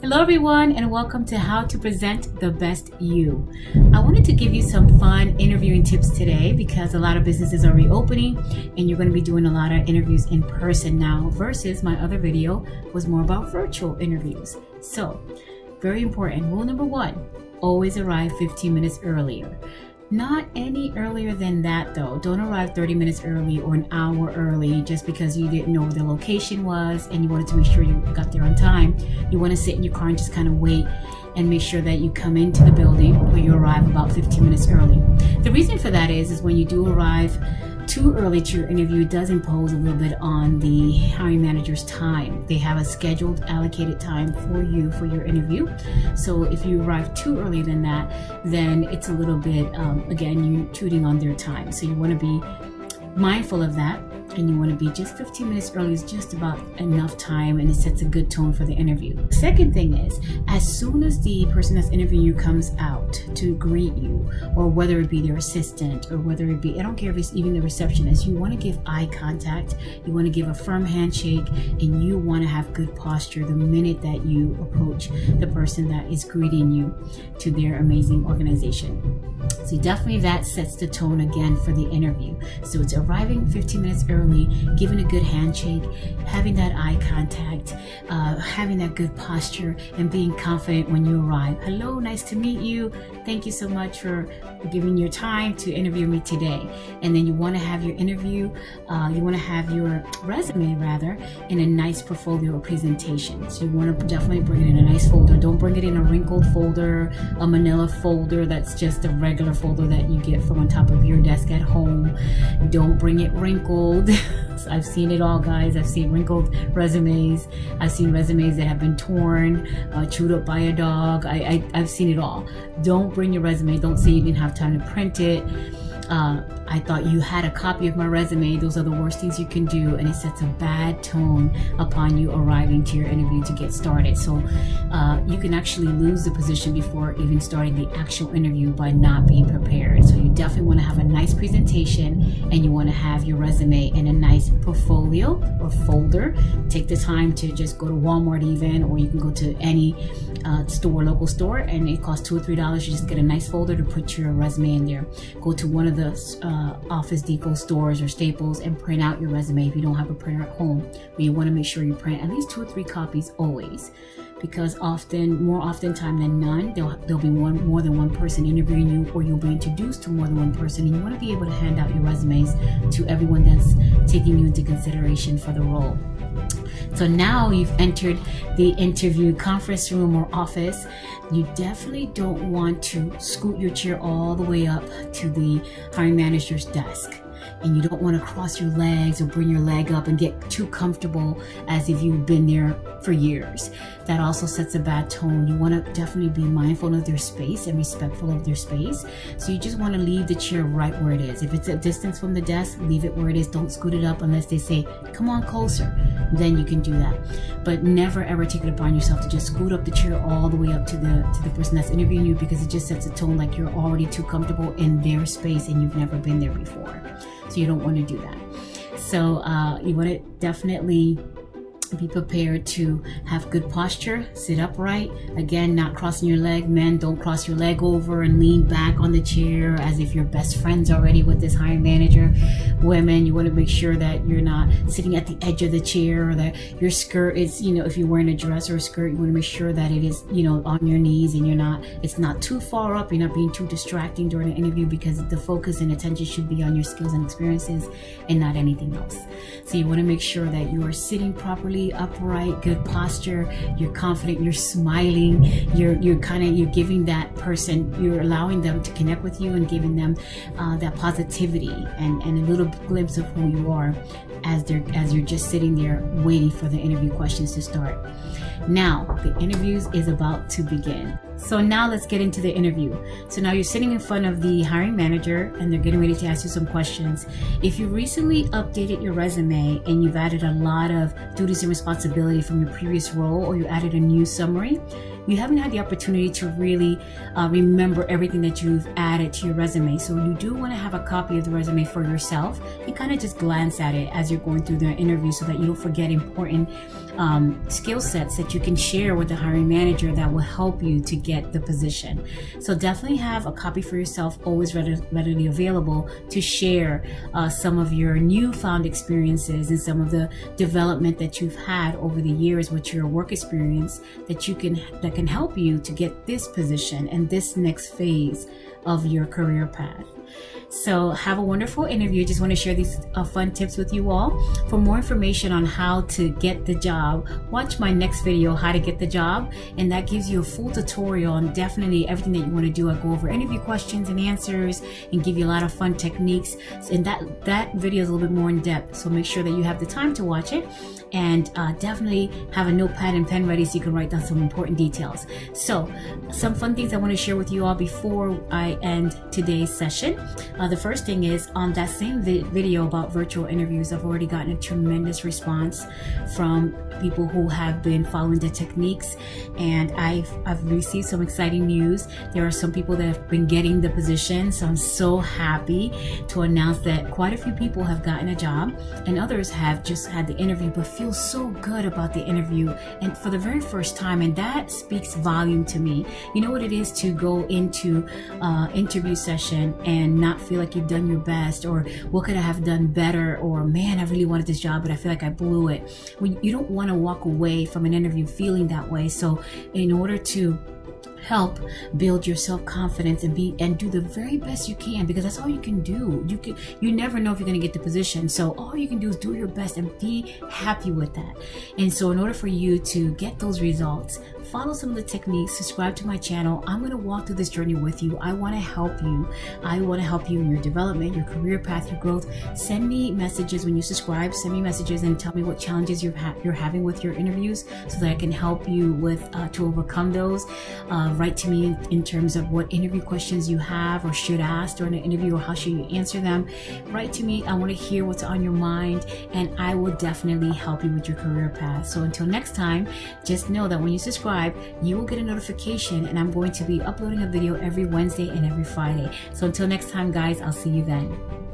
Hello everyone, and welcome to How to Present the Best You. I wanted to give you some fun interviewing tips today because a lot of businesses are reopening and you're going to be doing a lot of interviews in person now versus my other video was more about virtual interviews. So, very important. Rule number 1, always arrive 15 minutes earlier. Not any earlier than that though. Don't arrive 30 minutes early or an hour early just because you didn't know where the location was and you wanted to make sure you got there on time. You want to sit in your car and just kind of wait and make sure that you come into the building or you arrive about 15 minutes early. The reason for that is when you do arrive too early to your interview, it does impose a little bit on the hiring manager's time. They have a scheduled, allocated time for you for your interview. So if you arrive too early than that, then it's a little bit, again, you're intruding on their time. So you want to be mindful of that. And you want to be just 15 minutes early is just about enough time, and it sets a good tone for the interview. Second thing is, as soon as the person that's interviewing you comes out to greet you, or whether it be their assistant, or whether it be, I don't care if it's even the receptionist, you want to give eye contact, you want to give a firm handshake, and you want to have good posture the minute that you approach the person that is greeting you to their amazing organization. So definitely that sets the tone again for the interview. So it's arriving 15 minutes early, giving a good handshake, having that eye contact, having that good posture, and being confident when you arrive. Hello, nice to meet you. Thank you so much for giving your time to interview me today. And then you want to have your interview, you want to have your resume rather in a nice portfolio or presentation. So you want to definitely bring it in a nice folder. Don't bring it in a wrinkled folder, a manila folder that's just a regular folder that you get from on top of your desk at home. Don't bring it wrinkled. I've seen it all, guys. I've seen wrinkled resumes. I've seen resumes that have been torn, chewed up by a dog. I've seen it all. Don't bring your resume. Don't say you didn't have time to print it. I thought you had a copy of my resume. Those are the worst things you can do, and it sets a bad tone upon you arriving to your interview to get started. So you can actually lose the position before even starting the actual interview by not being prepared. So you definitely want to have a nice presentation, and you want to have your resume in a nice portfolio or folder. Take the time to just go to Walmart even, or you can go to any local store, and it costs $2 or $3. You just get a nice folder to put your resume in there. Go to one of the Office Depot stores or Staples and print out your resume if you don't have a printer at home. But you want to make sure you print at least 2 or 3 copies always, because more often time than none, there'll be more than one person interviewing you, or you'll be introduced to more than one person, and you want to be able to hand out your resumes to everyone that's taking you into consideration for the role. So now you've entered the interview conference room or office. You definitely don't want to scoot your chair all the way up to the hiring manager's desk. And you don't want to cross your legs or bring your leg up and get too comfortable as if you've been there for years. That also sets a bad tone. You want to definitely be mindful of their space and respectful of their space. So you just want to leave the chair right where it is. If it's a distance from the desk, leave it where it is. Don't scoot it up unless they say, come on closer. Then you can do that. But never ever take it upon yourself to just scoot up the chair all the way up to the person that's interviewing you, because it just sets a tone like you're already too comfortable in their space and you've never been there before. So you don't want to do that. So you want to definitely be prepared to have good posture, sit upright. Again, not crossing your leg. Men, don't cross your leg over and lean back on the chair as if you're best friends already with this hiring manager. Women, you want to make sure that you're not sitting at the edge of the chair, or that your skirt is, if you're wearing a dress or a skirt, you want to make sure that it is, on your knees, and it's not too far up. You're not being too distracting during the interview, because the focus and attention should be on your skills and experiences and not anything else. So you want to make sure that you are sitting properly, upright, good posture, you're confident, you're smiling, you're giving that person, you're allowing them to connect with you and giving them that positivity and a little glimpse of who you are as you're just sitting there waiting for the interview questions to start. Now, the interviews is about to begin. So now let's get into the interview. So now you're sitting in front of the hiring manager and they're getting ready to ask you some questions. If you recently updated your resume and you've added a lot of duties and responsibility from your previous role, or you added a new summary, you haven't had the opportunity to really remember everything that you've added to your resume. So you do want to have a copy of the resume for yourself and kind of just glance at it as you're going through the interview so that you don't forget important skill sets that you can share with the hiring manager that will help you to get the position. So definitely have a copy for yourself, always readily available to share some of your newfound experiences and some of the development that you've had over the years with your work experience that can help you to get this position and this next phase of your career path. So have a wonderful interview. Just want to share these fun tips with you all. For more information on how to get the job, watch my next video, how to get the job, and that gives you a full tutorial on definitely everything that you want to do. I go over interview questions and answers and give you a lot of fun techniques, and that video is a little bit more in depth, so make sure that you have the time to watch it, and definitely have a notepad and pen ready so you can write down some important details. So some fun things I want to share with you all before I end today's session. The first thing is, on that same video about virtual interviews, I've already gotten a tremendous response from people who have been following the techniques, and I've received some exciting news. There are some people that have been getting the position, so I'm so happy to announce that quite a few people have gotten a job, and others have just had the interview but feel so good about the interview and for the very first time, and that speaks volume to me. You know what it is to go into interview session and not feel like you've done your best, or what could I have done better, or man, I really wanted this job but I feel like I blew it. You don't want to walk away from an interview feeling that way. So in order to help build your self-confidence and do the very best you can, because that's all you can do. You never know if you're going to get the position, so all you can do is do your best and be happy with that. And so in order for you to get those results, follow some of the techniques, subscribe to my channel. I'm going to walk through this journey with you. I want to help you. I want to help you in your development, your career path, your growth. Send me messages when you subscribe. Send me messages and tell me what challenges you're having with your interviews so that I can help you with to overcome those. Write to me in terms of what interview questions you have or should ask during an interview, or how should you answer them. Write to me. I want to hear what's on your mind, and I will definitely help you with your career path. So until next time, just know that when you subscribe, you will get a notification, and I'm going to be uploading a video every Wednesday and every Friday. So until next time, guys, I'll see you then.